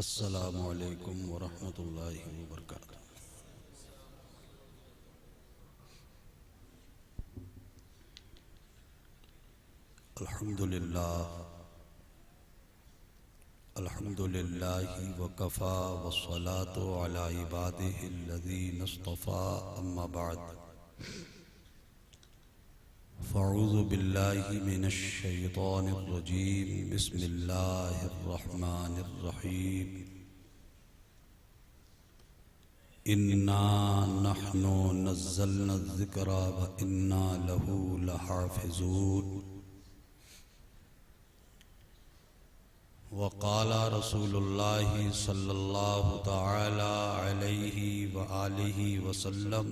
अस्सलामु अलैकुम वरहमतुल्लाहि वबरकातुहू। अल्हम्दुलिल्लाहि वकफ़ा वस्सलातु अला इबादिहिल्लज़ीना इस्तफ़ा अम्मा बाद। फ़अऊज़ु बिल्लाहि मिनश शैतानिर रजीम। बिस्मिल्लाहिर रहमानिर रहीम। इन्ना नहनु नज़्ज़लना ज़िक्रा व इन्ना लहू लहाफ़िज़ून। वक़ाल रसूलुल्लाहि सल्लल्लाहु तआला अलैहि व आलिहि वसल्लम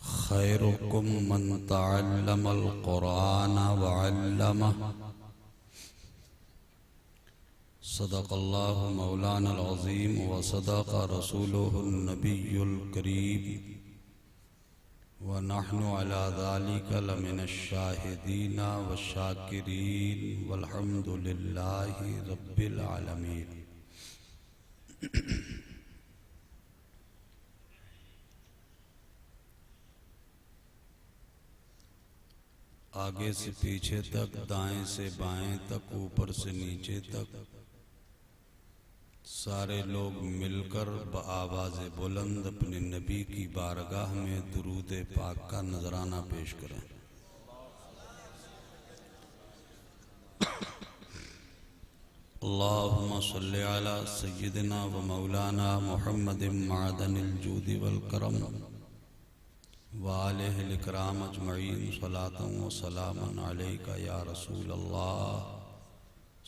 खैरुकुम मन तअल्लमल क़ुरआन व अल्लमह। सदक़ल्लाहु मौलानल अज़ीम व सदक़ रसूलुहुन नबियुल करीम व नहनु अला ज़ालिका लमिनश शाहिदीन व शाकिरीन वल्हम्दुलिल्लाहि रब्बिल आलमीन। आगे से पीछे तक, दाएं से बाएं तक, ऊपर से नीचे तक सारे लोग मिलकर बआवाज़ बुलंद अपने नबी की बारगाह में दुरूद पाक का नजराना पेश करें। अल्लाहुम्मा सल्लि अला सय्यिदिना व मौलाना मुहम्मदिन मअदनिल जूदि वल करम व आलिहिल इकराम अजमईन। सलातन व सलामन अलैका या रसूल अल्लाह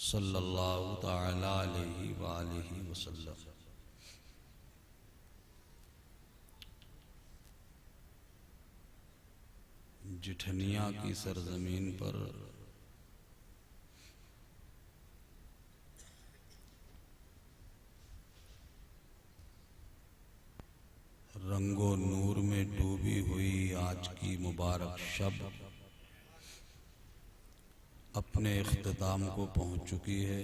सल्लल्लाहु तआला अलैहि व आलिहि वसल्लम। जिठनिया की सरजमीन पर रंगो नूर में डूबी हुई आज की मुबारक शब अपने इख्तिताम को पहुंच चुकी है।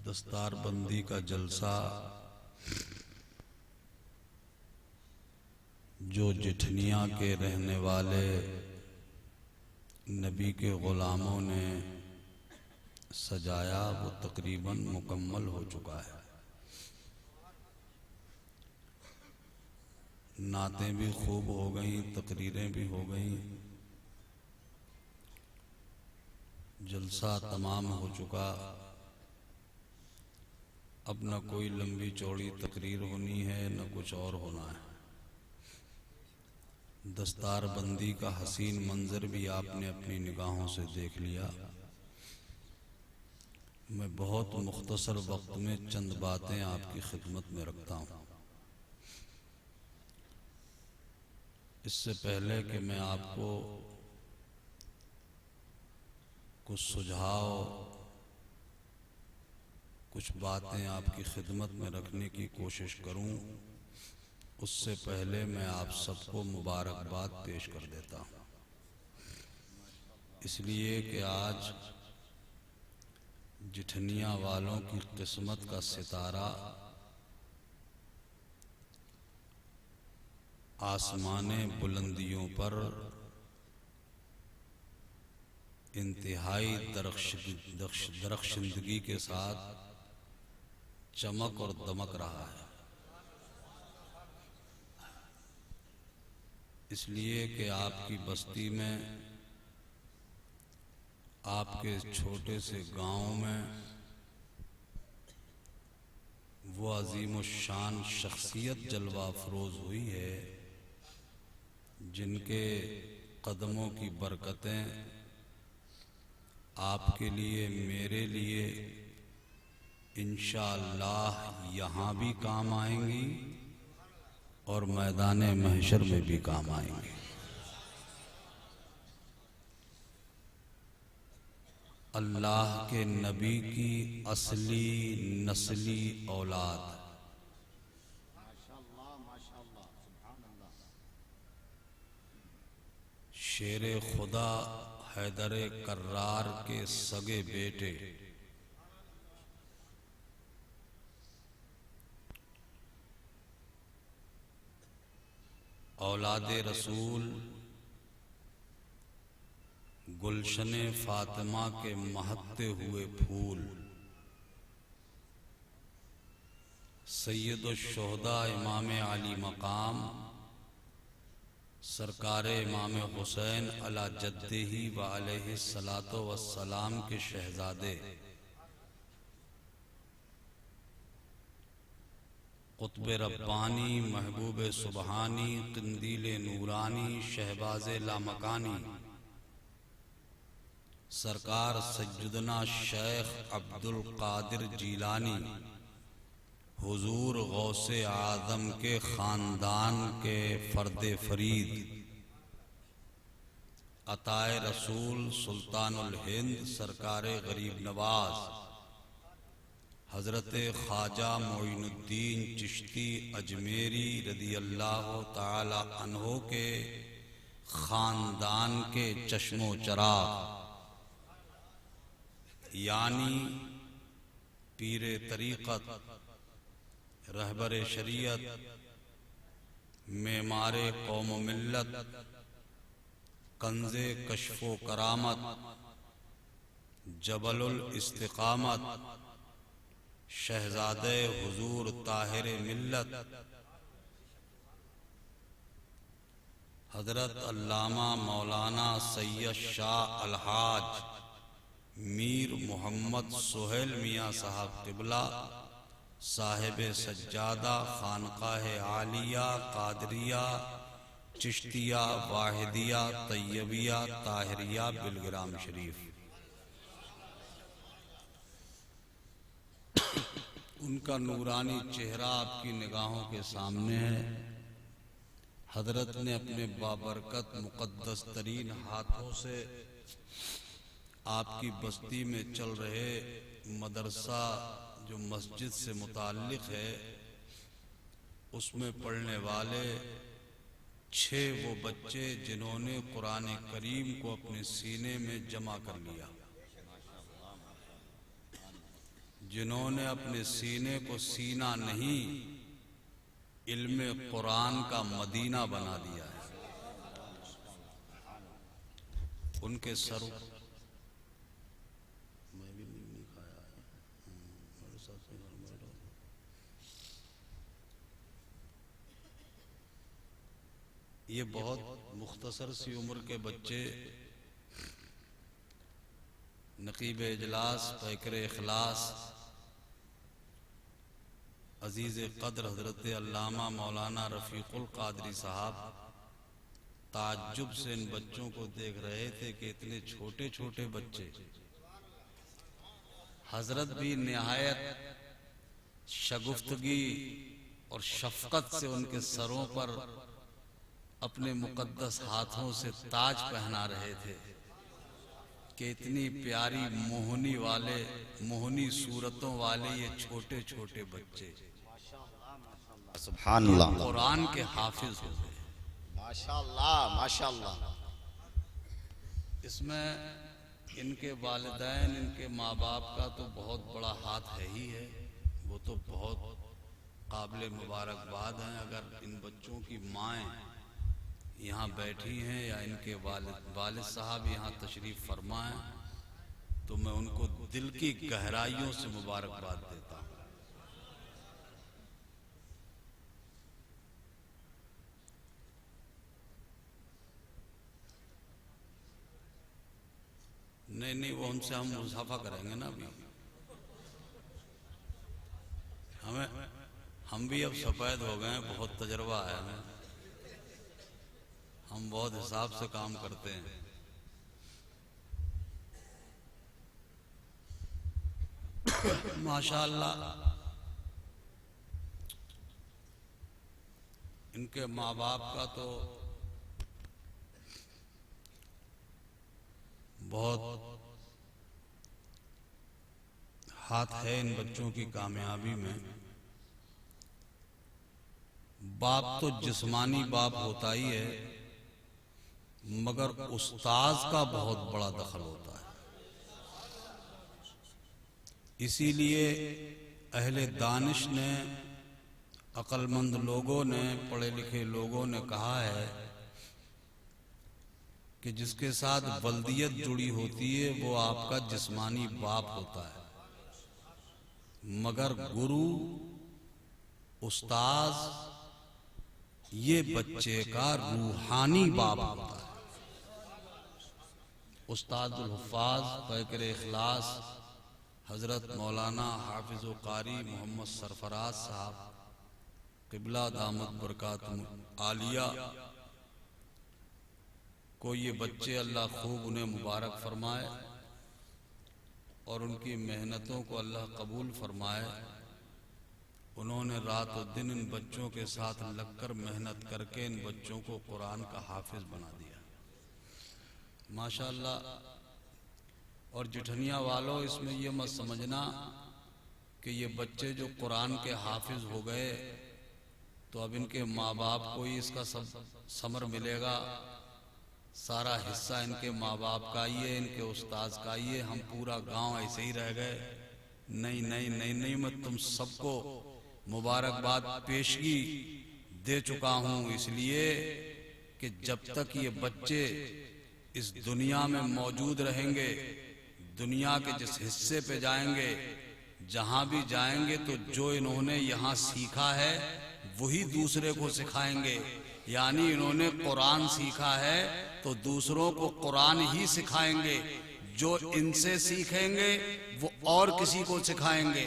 दस्तार बंदी का जलसा जो जिठनिया के रहने वाले नबी के गुलामों ने सजाया वो तकरीबन मुकम्मल हो चुका है। नातें भी खूब हो गईं, तकरीरें भी हो गईं, जलसा तमाम हो चुका। अब न कोई लंबी चौड़ी तकरीर होनी है न कुछ और होना है। दस्तार बंदी का हसीन मंजर भी आपने अपनी निगाहों से देख लिया। मैं बहुत मुख्तसर वक्त में चंद बातें आपकी खिदमत में रखता हूँ। इससे पहले कि मैं आपको कुछ सुझाव, कुछ बातें आपकी खिदमत में रखने की कोशिश करूं, उससे पहले मैं आप सबको मुबारकबाद पेश कर देता हूं। इसलिए कि आज जिठनिया वालों की किस्मत का सितारा आसमाने बुलंदियों पर इंतहाई दरख्शिंदगी के साथ चमक और दमक रहा है। इसलिए कि आपकी बस्ती में, आपके छोटे से गांव में वो अजीम शान शख्सियत जलवा अफरोज हुई है जिनके कदमों की बरकतें आपके लिए, मेरे लिए इंशाअल्लाह यहाँ भी काम आएंगी और मैदाने महशर में भी काम आएंगी। अल्लाह के नबी की असली नस्ली औलाद, शेर खुदा हैदर कर्रार के सगे बेटे औलादे रसूल गुलशने फातिमा के महकते हुए फूल सैयदुश्शुहदा इमाम आली मकाम सरकार इमाम हुसैन अला जद्दिही व अलैहिस्सलातो वस्सलाम के शहजादे कुतुब रब्बानी महबूब सुबहानी क़िंदील नूरानी शहबाज लामकानी सरकार सज्जुदना शेख अब्दुल कादिर जीलानी हुजूर गौसे आज़म के ख़ानदान के फ़र्द फरीद अताए रसूल सुल्तानुल हिंद सरकार गरीब नवाज हज़रत ख्वाजा मोइनुद्दीन चिश्ती अजमेरी रदी अल्लाह ताला अन्हो के ख़ानदान के चश्मो चराग़ यानी पीरे तरीक़त रहबर शरीयत मेमारे कौम मिल्लत कंज़े कश्फो करामत जबलुल इस्तिक़ामत शहज़ादे हुजूर ताहिर मिल्लत हज़रत अल्लामा मौलाना सैयद शाह अलहाज मीर मोहम्मद सुहेल मियाँ साहब क़िबला साहिब सज्जादा खानकाह आलिया कादरिया चिश्तिया वाहिदिया तैयबिया ताहिरिया बिलग्राम शरीफ उनका नूरानी चेहरा आपकी निगाहों के सामने है। हजरत ने अपने बाबरकत मुक़द्दस तरीन हाथों से आपकी बस्ती में चल रहे मदरसा जो मस्जिद से मुताल्लिक़ है उसमें पढ़ने वाले 6 वो बच्चे जिन्होंने कुरान करीम को अपने सीने में जमा कर लिया, जिन्होंने अपने सीने को सीना नहीं इल्म कुरान का मदीना बना दिया है, उनके सर ये बहुत मुख्तसर सी उम्र के बच्चे नकीब इजलास पैकर इखलास अजीज़ क़द्र हज़रत अल्लामा मौलाना रफ़ीक़ुल क़ादरी साहब ताज्जुब से इन बच्चों को देख रहे थे कि इतने छोटे छोटे बच्चे। हज़रत भी निहायत शगुफ्तगी और शफ़क़त से उनके सरों पर अपने मुक़द्दस हाथों से ताज पहना रहे थे कि इतनी प्यारी मोहनी सूरतों वाले ये छोटे छोटे बच्चे सुभान अल्लाह कुरान के हाफिज हो गए। माशाअल्लाह माशाअल्लाह। इसमें इनके वालिदैन इनके माँ बाप का तो बहुत बड़ा हाथ है ही है, वो तो बहुत काबिल मुबारकबाद हैं। अगर इन बच्चों की माएँ यहाँ बैठी हैं या इनके वालिद साहब यहाँ तशरीफ़ फरमाएं तो मैं उनको दिल की गहराइयों से मुबारकबाद देता हूँ। नहीं वो उनसे हम मुसाफा करेंगे ना। अभी हम भी अब सफ़ेद हो गए हैं, बहुत तजर्बा है हमें, हम बहुत हिसाब से काम करते हैं। माशाअल्लाह इनके माँ बाप का तो बहुत हाथ है इन बच्चों की कामयाबी में। बाप तो जिस्मानी बाप होता ही है, मगर उस्ताद का बहुत बड़ा दखल होता है। इसीलिए अहले दानिश ने, अक्लमंद लोगों ने, पढ़े लिखे लोगों ने कहा है कि जिसके साथ वल्दियत जुड़ी होती है वो आपका जिस्मानी बाप होता है, मगर गुरु उस्ताद ये बच्चे का रूहानी बाप होता है। उस्तादुल हुफ़्फ़ाज़ फ़क़ीर इख़लास हज़रत मौलाना हाफ़िज़ क़ारी मोहम्मद सरफराज साहब क़िबला दामत बरकातुहुल आलिया को ये बच्चे अल्लाह खूब उन्हें मुबारक फरमाए और उनकी मेहनतों को अल्लाह कबूल फरमाए। उन्होंने रात और दिन इन बच्चों के साथ लगकर मेहनत करके इन बच्चों को कुरान का हाफिज बना दिया, माशाअल्लाह। और जिठनिया वालों, इसमें ये मत समझना कि ये बच्चे जो कुरान के हाफिज हो गए तो अब इनके माँ बाप को ही इसका सब समर मिलेगा, सारा हिस्सा इनके माँ बाप का ही है, इनके उस्ताद का ही है, हम पूरा गांव ऐसे ही रह गए। नहीं नहीं नहीं नहीं, मैं तुम सबको मुबारकबाद पेशगी दे चुका हूँ, इसलिए कि जब तक ये बच्चे इस दुनिया में मौजूद रहेंगे, दुनिया के जिस हिस्से पे जाएंगे, जहाँ भी जाएंगे, तो जो इन्होंने यहाँ सीखा है वही दूसरे को सिखाएंगे। यानी इन्होंने कुरान सीखा है तो दूसरों को कुरान ही सिखाएंगे। जो इनसे सीखेंगे वो और किसी को सिखाएंगे,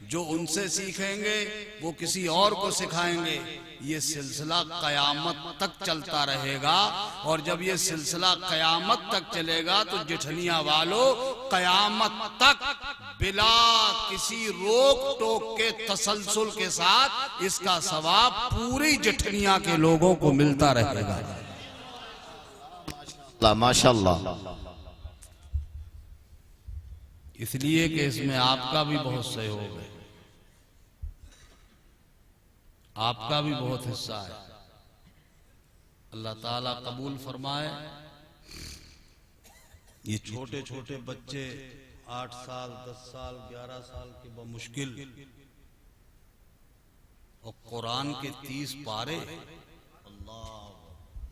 जो उनसे सीखेंगे वो किसी और को सिखाएंगे। ये सिलसिला क़यामत तक चलता रहेगा। और जब ये सिलसिला क़यामत तक चलेगा तो जिठनिया वालों, क़यामत तक बिला किसी रोक टोक के तसलसल के साथ इसका सवाब पूरी जिठनिया के लोगों को मिलता रहेगा। माशाअल्लाह। इसलिए कि इसमें आपका भी बहुत सहयोग है, आपका भी बहुत हिस्सा है। अल्लाह ताला कबूल फरमाए। ये छोटे छोटे बच्चे 8 साल, 10 साल, 11 साल के बमुश्किल, और कुरान के 30 पारे,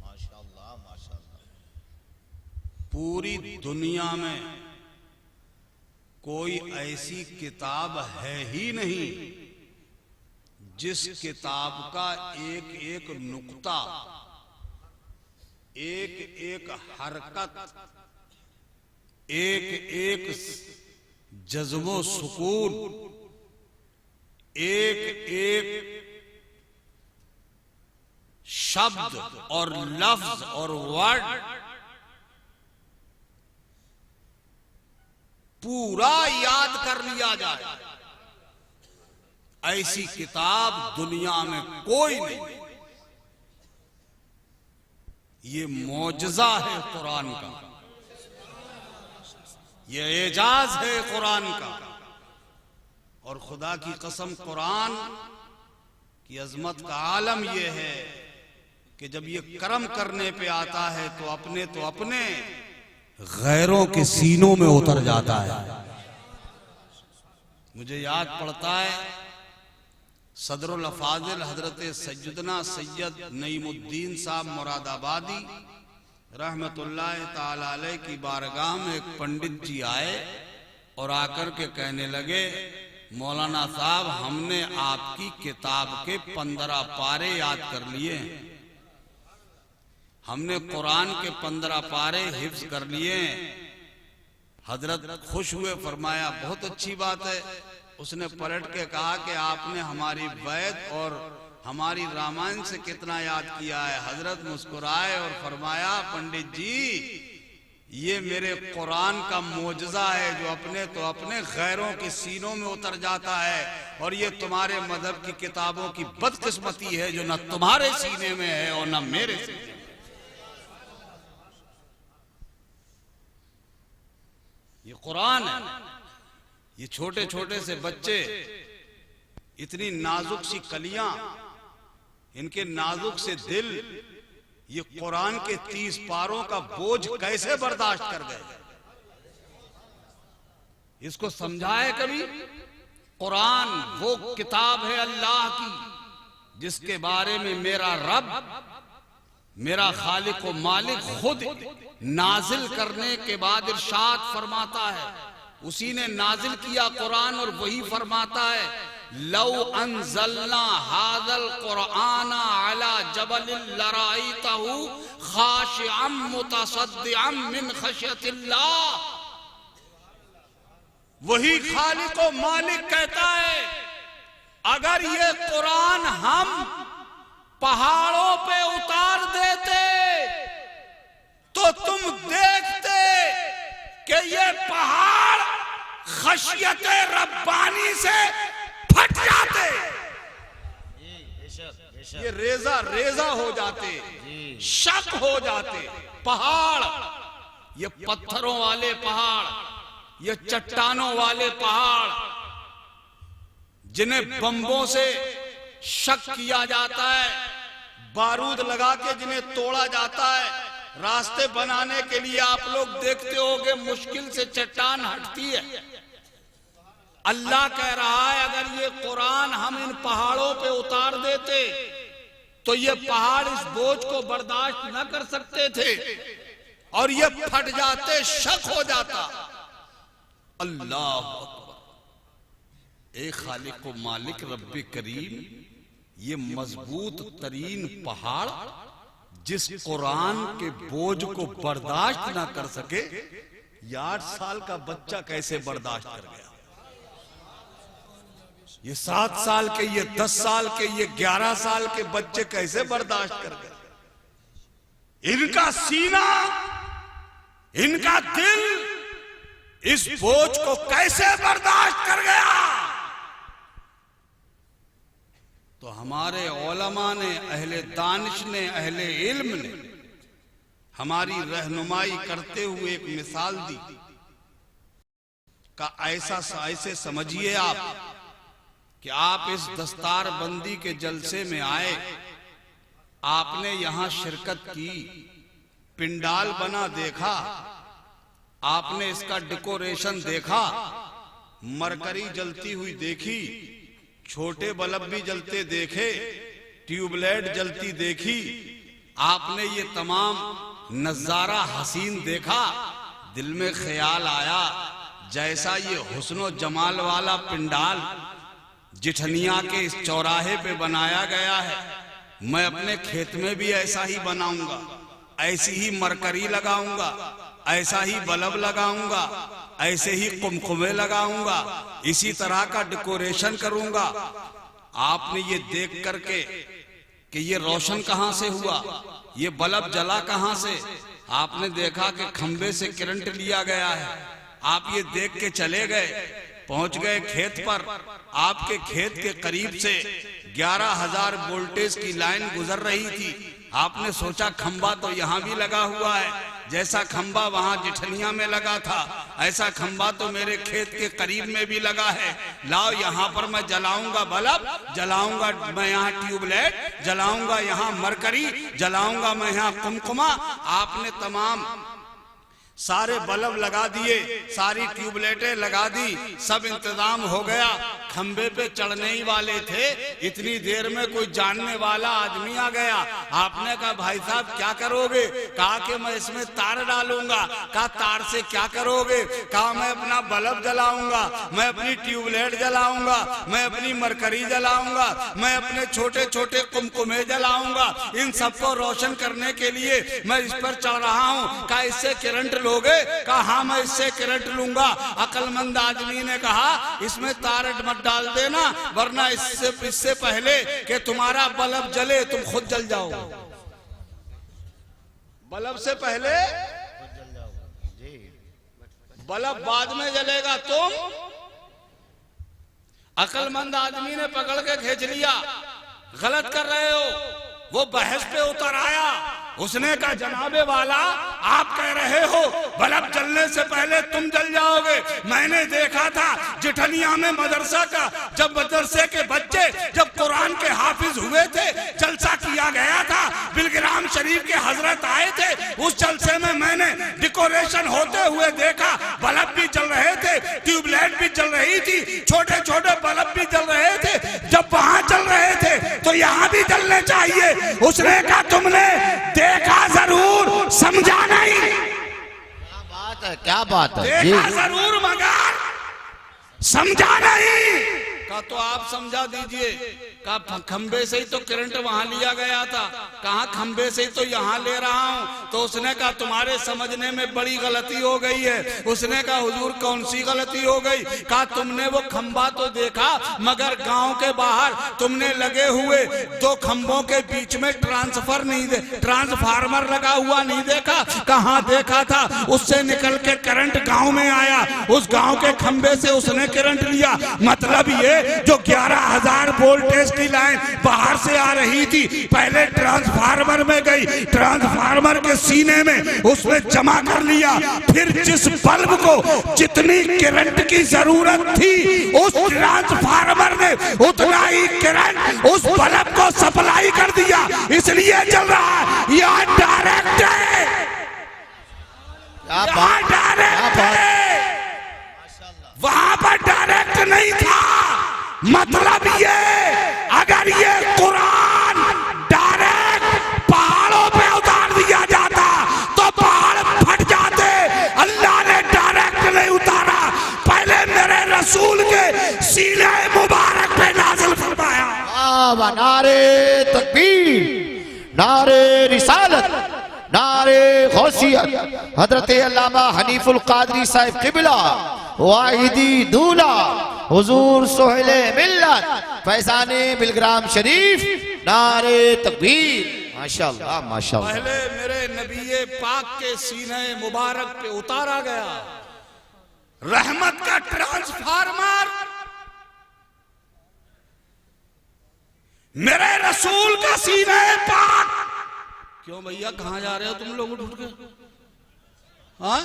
माशाअल्लाह माशाअल्लाह। पूरी दुनिया में कोई ऐसी किताब है ही नहीं जिस किताब का एक एक नुक्ता, एक एक हरकत, एक एक जज्बो सुकून, एक एक शब्द और लफ्ज और वर्ड पूरा याद कर लिया जाए, ऐसी किताब दुनिया में कोई नहीं। ये मौजज़ा है कुरान का, ये एजाज है कुरान का। और खुदा की कसम, कुरान की अजमत का आलम यह है कि जब ये करम करने पे आता है तो अपने गैरों के सीनों में उतर जाता है। मुझे याद पड़ता है सदरुल अफाजिल हजरत सैयदना सैयद नईमुद्दीन साहब मुरादाबादी रहमतुल्लाह ताला अलैह की बारगाह में एक पंडित जी आए और आकर के कहने लगे, मौलाना साहब, हमने आपकी किताब के 15 पारे याद कर लिए, हमने कुरान के 15 पारे हिफ्ज कर लिए। हजरत खुश हुए, फरमाया बहुत अच्छी बात है। उसने पलट के कहा कि आपने हमारी वैद और हमारी रामायण से कितना याद किया है। हजरत मुस्कुराए और फरमाया, पंडित जी, ये मेरे कुरान का मोजज़ा है जो अपने गैरों के सीनों में उतर जाता है। और ये तुम्हारे मजहब की किताबों की बदकिस्मती है जो न तुम्हारे सीने में है और न मेरे सीने में। ये कुरान है। ये छोटे छोटे से बच्चे, इतनी नाजुक सी कलियां, इनके नाजुक से दिल, ये कुरान के 30 पारों का बोझ कैसे बर्दाश्त कर गए? इसको समझाए कभी? कुरान वो किताब है अल्लाह की जिसके बारे में मेरा रब, मेरा खालिक व मालिक खुद नाजिल करने के बाद इरशाद फरमाता है, उसी ने नाजिल किया कुरान और वही फरमाता है, लौ अंज़लना हाज़ल कुरआन अला जबलिन लराइतहु खाशिअम मुतसद्दिअम मिन खशियतिल्लाह। वही खालिक व मालिक कहता है, अगर ये कुरान हम पहाड़ों पे उतार देते तो तुम देखते कि ये पहाड़ खशियत रब्बानी से फट जाते, ये रेजा रेजा हो जाते, शक हो जाते। पहाड़, ये पत्थरों वाले पहाड़, ये चट्टानों वाले पहाड़ जिन्हें बम्बों से शक किया जाता है, बारूद लगा के जिन्हें तोड़ा जाता है, रास्ते बनाने के लिए आप लोग देखते होंगे मुश्किल से चट्टान हटती है। अल्लाह कह रहा है, अगर ये कुरान हम इन पहाड़ों पे उतार देते तो ये पहाड़ इस बोझ को बर्दाश्त न कर सकते थे और ये फट जाते, शक हो जाता। अल्लाह अकबर। ए खालिक व मालिक रब्बे करीम, ये मजबूत तरीन पहाड़ जिस कुरान के बोझ को बर्दाश्त ना कर सके, 8 साल का बच्चा कैसे बर्दाश्त कर गया? ये 7 साल के, ये 10 साल के, ये 11 साल के बच्चे कैसे बर्दाश्त कर गए? इनका सीना, इनका दिल इस बोझ को कैसे बर्दाश्त कर गया? तो हमारे उलमा ने, अहले दानिश ने, अहले इल्म ने हमारी रहनुमाई करते हुए एक मिसाल दी का ऐसे समझिए आप कि आप इस दस्तार बंदी के जलसे में आए, आपने यहां शिरकत की, पिंडाल बना देखा, आपने इसका डेकोरेशन देखा, मरकरी जलती हुई देखी, छोटे बल्ब भी जलते देखे, ट्यूबलाइट जलती देखी, आपने ये तमाम नजारा हसीन देखा, दिल में ख्याल आया जैसा ये हुस्नो जमाल वाला पिंडाल जिठनिया के इस चौराहे पे बनाया गया है, मैं अपने खेत में भी ऐसा ही बनाऊंगा, ऐसी ही मरकरी लगाऊंगा, ऐसा ही बल्ब लगाऊंगा, ऐसे ही कुमकुमे लगाऊंगा, इसी तरह का डेकोरेशन करूंगा। आपने ये देख करके कि ये रोशन कहां से हुआ, ये बल्ब जला कहां से, आपने देखा कि खंबे से करंट लिया गया है, आप ये देख के चले गए, पहुंच गए खेत पर। आपके खेत के करीब से 11,000 वोल्टेज की लाइन गुजर रही थी। आपने सोचा खंबा तो यहां भी लगा हुआ है, जैसा खंबा वहां जिठनिया में लगा था ऐसा खंबा तो मेरे खेत के करीब में भी लगा है, लाओ यहाँ पर मैं जलाऊंगा बल्ब, जलाऊंगा मैं यहाँ ट्यूबलाइट, जलाऊंगा यहाँ मरकरी, जलाऊंगा मैं यहाँ कुमकुमा। आपने तमाम सारे बल्ब लगा दिए, सारी ट्यूबलाइटें लगा दी, सब इंतजाम हो गया। खंबे पे चढ़ने ही वाले थे, इतनी देर में कोई जानने वाला आदमी आ गया। आपने कहा भाई साहब क्या करोगे? कहा कि मैं इसमें तार डालूंगा। कहा तार से क्या करोगे? कहा मैं अपना बल्ब जलाऊंगा, मैं अपनी ट्यूबलाइट जलाऊंगा, मैं अपनी मरकरी जलाऊंगा, मैं अपने छोटे छोटे कुमकुमे जलाऊंगा, इन सबको रोशन करने के लिए मैं इस पर चढ़ रहा हूँ। कहा इससे करंट लोगे? कहा हाँ मैं इससे करंट लूंगा। अक्लमंद आदमी ने कहा इसमें तार मत डाल देना, वरना इससे पहले कि तुम्हारा बल्ब जले तुम खुद जल जाओ। बल्ब से पहले बल्ब बाद में जलेगा तुम। अक्लमंद आदमी ने पकड़ के खींच लिया, गलत कर रहे हो। वो बहस पे उतर आया, उसने कहा जनाबे वाला आप कह रहे हो बल्ब जलने से पहले तुम जल जाओगे। मैंने देखा था जिठनिया में मदरसा का, जब मदरसे के बच्चे जब कुरान के हाफिज हुए थे, जलसा किया गया था, बिलग्राम शरीफ के हजरत आए थे, उस जलसे में मैंने डेकोरेशन होते हुए देखा। बल्ब भी जल रहे थे, ट्यूबलाइट भी जल रही थी, छोटे छोटे बल्ब भी जल रहे थे। जब वहां जल रहे थे तो यहाँ भी जलने चाहिए। उसने कहा तुमने देखा जरूर, समझा नहीं। क्या बात है, क्या बात है, देखा जरूर मगर समझा नहीं। का तो आप समझा दीजिए। का खंबे से ही तो करंट वहां लिया गया था, कहा खंबे से ही तो यहाँ ले रहा हूँ। तो उसने कहा तुम्हारे समझने में बड़ी गलती हो गई है। उसने कहा हुजूर कौन सी गलती हो गई? कहा तुमने वो खंबा तो देखा मगर गांव के बाहर तुमने लगे हुए 2 खंबों के बीच में ट्रांसफार्मर लगा हुआ नहीं देखा? कहाँ देखा था? उससे निकल के करंट गांव में आया, उस गांव के खंबे से उसने करंट लिया। मतलब ये जो 11,000 वोल्टेज की लाइन बाहर से आ रही थी, पहले ट्रांसफार्मर में गई, ट्रांसफार्मर के सीने में उसने जमा कर लिया। फिर जिस बल्ब को जितनी करंट की जरूरत थी उस ट्रांसफार्मर ने उतना ही करंट उस बल्ब को सप्लाई कर दिया, इसलिए चल रहा है। यह डायरेक्ट है, डायरेक्ट है, वहां पर डायरेक्ट नहीं था। मतलब ये अगर ये कुरान डायरेक्ट पहाड़ों पे उतार दिया जाता तो पहाड़ फट जाते। अल्लाह ने डायरेक्ट नहीं उतारा, पहले मेरे रसूल के सीने मुबारक पे नाज़िल फरमाया। नारे तकबीर, नारे रिसालत, नारे गौसियत। हजरत अल्लामा हनीफुल कादरी साहिब किबला वाहिदी दूला हुजूर सोहेले मिल्लत फैजाने बिलग्राम शरीफ, नारे तकबीर। माशाअल्लाह माशाअल्लाह। पहले मेरे नबी पाक के सीने मुबारक पे उतारा गया रहमत का ट्रांसफार्मर, मेरे रसूल का सीने पाक। क्यों भैया कहां जा रहे हो तुम लोग उठ के? हाँ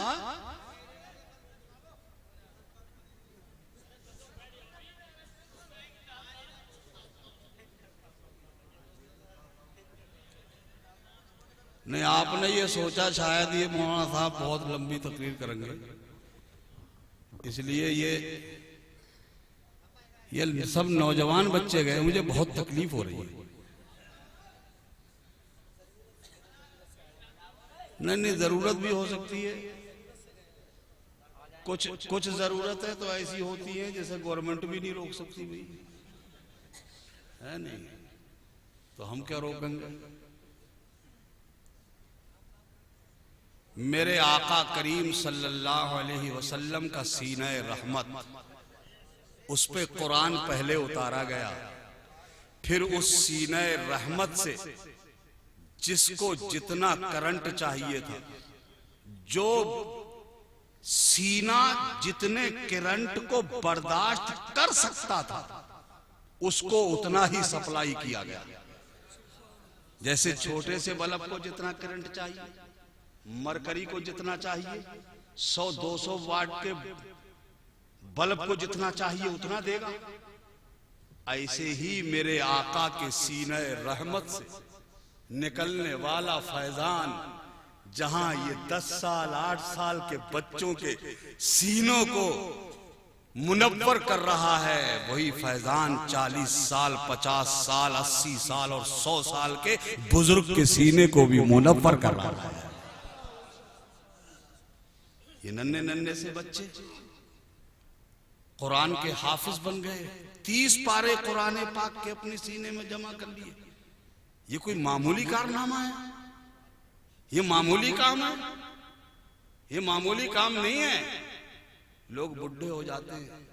नहीं, आपने ये सोचा शायद ये मौलाना साहब बहुत लंबी तकरीर करेंगे, इसलिए ये सब नौजवान बच्चे गए, मुझे बहुत तकलीफ हो रही है। नहीं, जरूरत भी हो सकती है, कुछ जरूरत है तो ऐसी होती है जैसे गवर्नमेंट भी नहीं रोक सकती भाई, है नहीं, तो हम क्या रोकेंगे। मेरे आका करीम सल्लल्लाहु अलैहि वसल्लम का सीने रहमत, उस पे कुरान पहले उतारा गया, फिर उस सीने रहमत से जिसको जितना करंट चाहिए था, जो सीना जितने करंट को बर्दाश्त कर सकता था, उसको उतना ही सप्लाई किया गया। जैसे छोटे से बल्ब को जितना करंट चाहिए, मरकरी को जितना चाहिए, 100-200 वाट के बल्ब को जितना चाहिए उतना देगा। ऐसे ही मेरे आका के सीने रहमत से निकलने वाला फैजान, जहां ये 10 साल 8 साल के बच्चों के सीनों को मुनव्वर कर रहा है, वही फैजान 40 साल 50 साल 80 साल और 100 साल के बुजुर्ग के सीने को भी मुनव्वर कर रहा है। ये नन्हे नन्हे से बच्चे कुरान के हाफिज बन गए, 30 पारे कुरान पाक के अपने सीने में जमा कर लिए। ये कोई मामूली कारनामा है? ये मामूली काम है? ये मामूली काम नहीं है। लोग बुढ़े हो जाते हैं,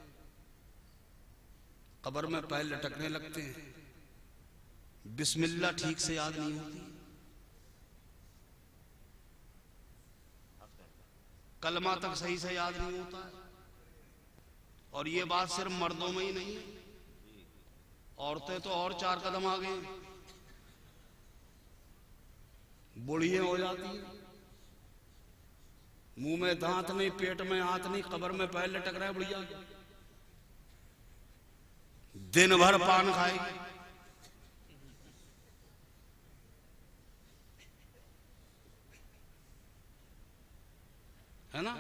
कब्र में पैर लटकने लगते हैं, बिस्मिल्लाह ठीक से याद नहीं होती, कलमा तक सही से याद नहीं होता है। और ये बात सिर्फ मर्दों में ही नहीं है, औरतें तो और 4 कदम आगे। बुढ़िया हो जाती है, मुंह में दांत नहीं, पेट में हाथ नहीं, कब्र में पैर लटक रहा है बुढ़िया, दिन भर पान खाएगी। है ना?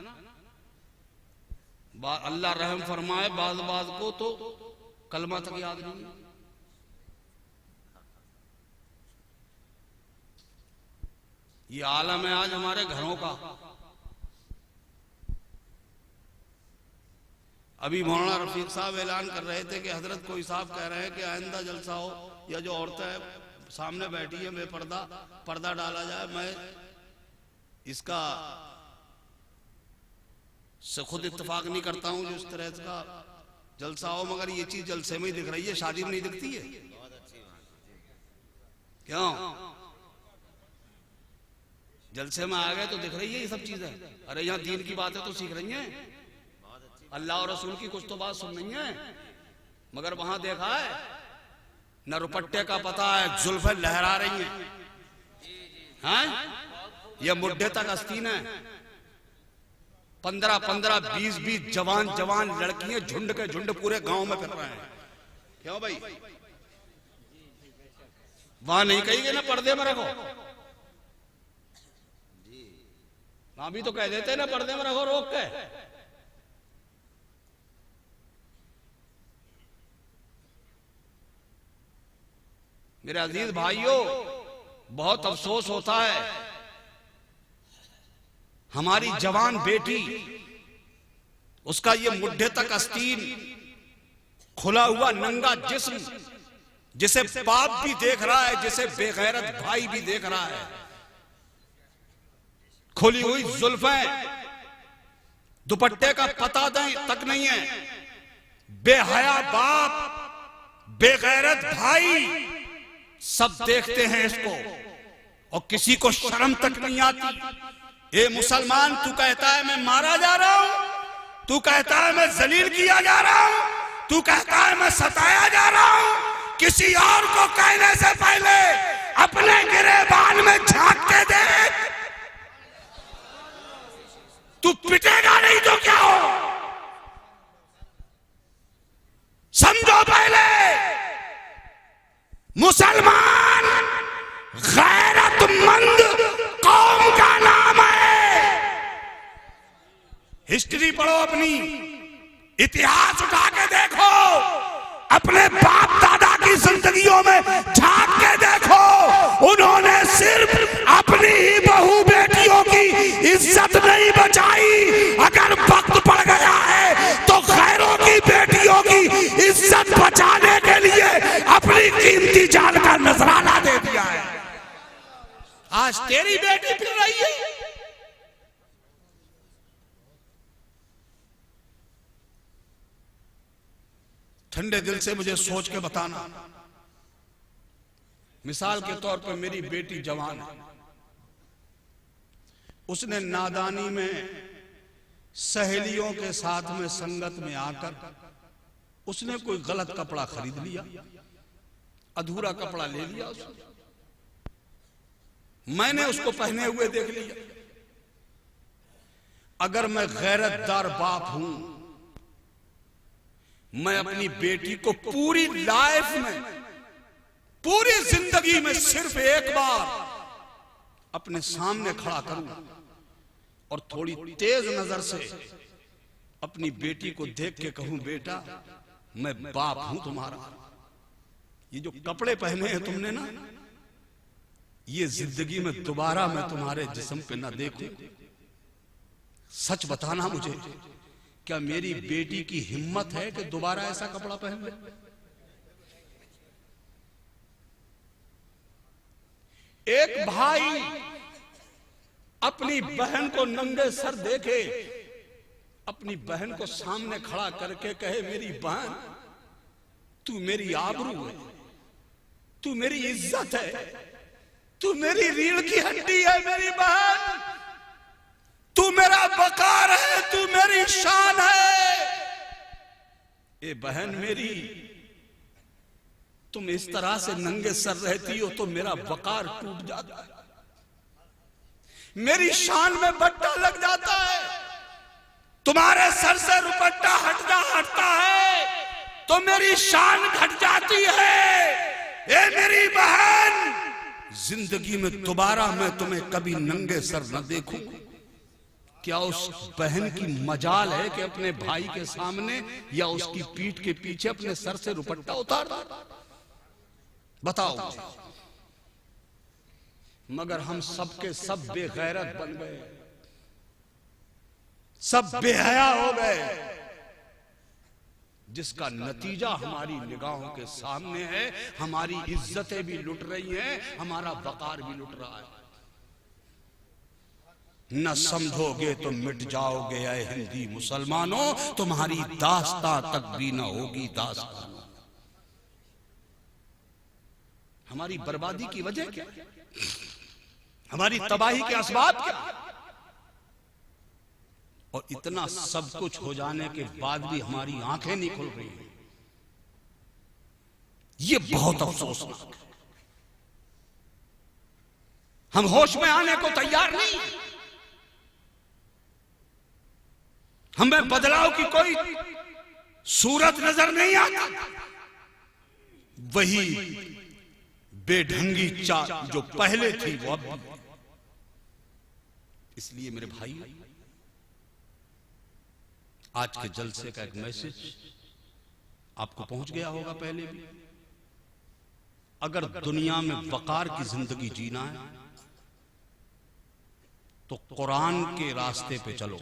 अल्लाह रहम फरमाए, बाज बाज को तो कलमा तक याद नहीं। ये आलम है आज हमारे घरों का। अभी मौलाना रफीक साहब ऐलान कर रहे थे कि हजरत कोई साहब कह रहे हैं कि आइंदा जलसा हो या जो औरतें सामने बैठी है बेपर्दा, पर्दा डाला जाए। मैं इसका से खुद इत्तेफाक नहीं करता हूं जो इस तरह का जलसा हो, मगर ये चीज जलसे में ही दिख रही है, शादी में नहीं दिखती है। क्यों? जलसे में आ गए तो दिख रही है ये सब चीजें। अरे यहाँ दीन की बातें तो सीख रही हैं, अल्लाह और रसूल की कुछ तो बात सुन रही है, मगर वहां देखा है न रुपट्टे का पता है, जुल्फे लहरा रही हैं, हैं? ये मुड्ढे तक आस्तीन है। 15-15, 20-20 जवान जवान लड़कियां झुंड के झुंड पूरे गांव में फिर रहे हैं। क्यों भाई? वहां नहीं कही ना पर्दे में रखो, वहां भी तो कह देते ना पर्दे में रखो रोक के। मेरे अजीज भाइयों, बहुत अफसोस होता है, हमारी जवान बेटी, उसका ये मुड्ढे तक आस्तीन, खुला हुआ नंगा जिस्म, जिसे बाप भी देख रहा है, जिसे बेगैरत भाई भी देख रहा है, खुली हुई जुल्फें, दुपट्टे का पता तक नहीं है, बेहया बाप, बेगैरत भाई, सब देखते हैं इसको और किसी को शर्म तक नहीं आती। ए मुसलमान, तू कहता है मैं मारा जा रहा हूं, तू कहता है मैं जलील किया जा रहा हूं, तू कहता है मैं सताया जा रहा हूं, किसी और को कहने से पहले अपने गिरेबान में झांक के देख। तू पिटेगा नहीं तो क्या हो? समझो पहले, मुसलमान गैरतमंद कौम का नाम है। हिस्ट्री पढ़ो, अपनी इतिहास उठा के देखो, अपने बाप दादा की जिंदगियों में झांक के देखो, उन्होंने सिर्फ अपनी ही बहू बेटियों की इज्जत नहीं बचाई, अगर वक्त पड़ गया है तो गैरों की बेटियों की इज्जत बचाने के लिए अपनी कीमती जान का नजराना दे दिया है। आज तेरी बेटी फिर रही है, ठंडे दिल से मुझे सोच के बताना। मिसाल के तौर पर मेरी बेटी जवान है, उसने नादानी में सहेलियों के साथ में संगत में आकर उसने कोई गलत कपड़ा खरीद लिया, अधूरा कपड़ा ले लिया उसने। मैंने उसको पहने हुए देख लिया। अगर मैं गैरतदार बाप हूं, मैं अपनी बेटी को पूरी लाइफ में, पूरी जिंदगी में सिर्फ एक बार अपने सामने खड़ा करूं और थोड़ी तेज नजर से अपनी बेटी को देख के कहूं, बेटा मैं बाप हूं तुम्हारा। ये जो कपड़े पहने हैं तुमने ना, ये जिंदगी में दोबारा मैं तुम्हारे जिस्म पे ना देखूं। सच बताना मुझे, क्या मेरी बेटी की हिम्मत है कि दोबारा ऐसा कपड़ा पहन ले? एक भाई अपनी बहन को नंगे सर देखे, अपनी बहन को सामने खड़ा करके कहे, मेरी बहन तू मेरी आबरू है, तू मेरी इज्जत है, तू मेरी रीढ़ की हड्डी है, मेरी बहन तू मेरा वकार है, तू मेरी शान है। ए बहन मेरी, तुम इस तरह से नंगे सर रहती हो तो मेरा वकार टूट जाता है। मेरी शान में बट्टा लग जाता है, तुम्हारे सर से रुपट्टा हटता है तो मेरी शान घट जाती है। ए मेरी बहन, जिंदगी में दोबारा मैं तुम्हें कभी नंगे सर न देखूं। क्या उस बहन की मजाल है कि अपने भाई के सामने या उसकी पीठ के पीछे अपने सर से रुपट्टा उतार? बताओ। मगर हम सबके सब बेगैरत बन गए, सब बेहया हो गए, जिसका नतीजा हमारी निगाहों के सामने है। हमारी इज्जतें भी लुट रही हैं, हमारा वकार भी लुट रहा है। न समझोगे तो मिट जाओगे ऐ हिंदी मुसलमानों, तुम्हारी दास्तां तक भी न होगी दास्तान। हमारी बर्बादी की वजह क्या? हमारी तबाही के असबाब क्या? और इतना सब कुछ हो जाने के बाद भी हमारी आंखें नहीं खुल रही हैं। ये बहुत अफसोसनाक है। हम होश में आने को तैयार नहीं, हमें बदलाव की कोई सूरत नजर नहीं आती। वही बेढंगी चाल जो पहले थी वो अब भी। इसलिए मेरे भाई, आज के जलसे का एक मैसेज आपको पहुंच गया होगा पहले भी। अगर दुनिया में वकार की जिंदगी जीना है तो कुरान के रास्ते पे चलो,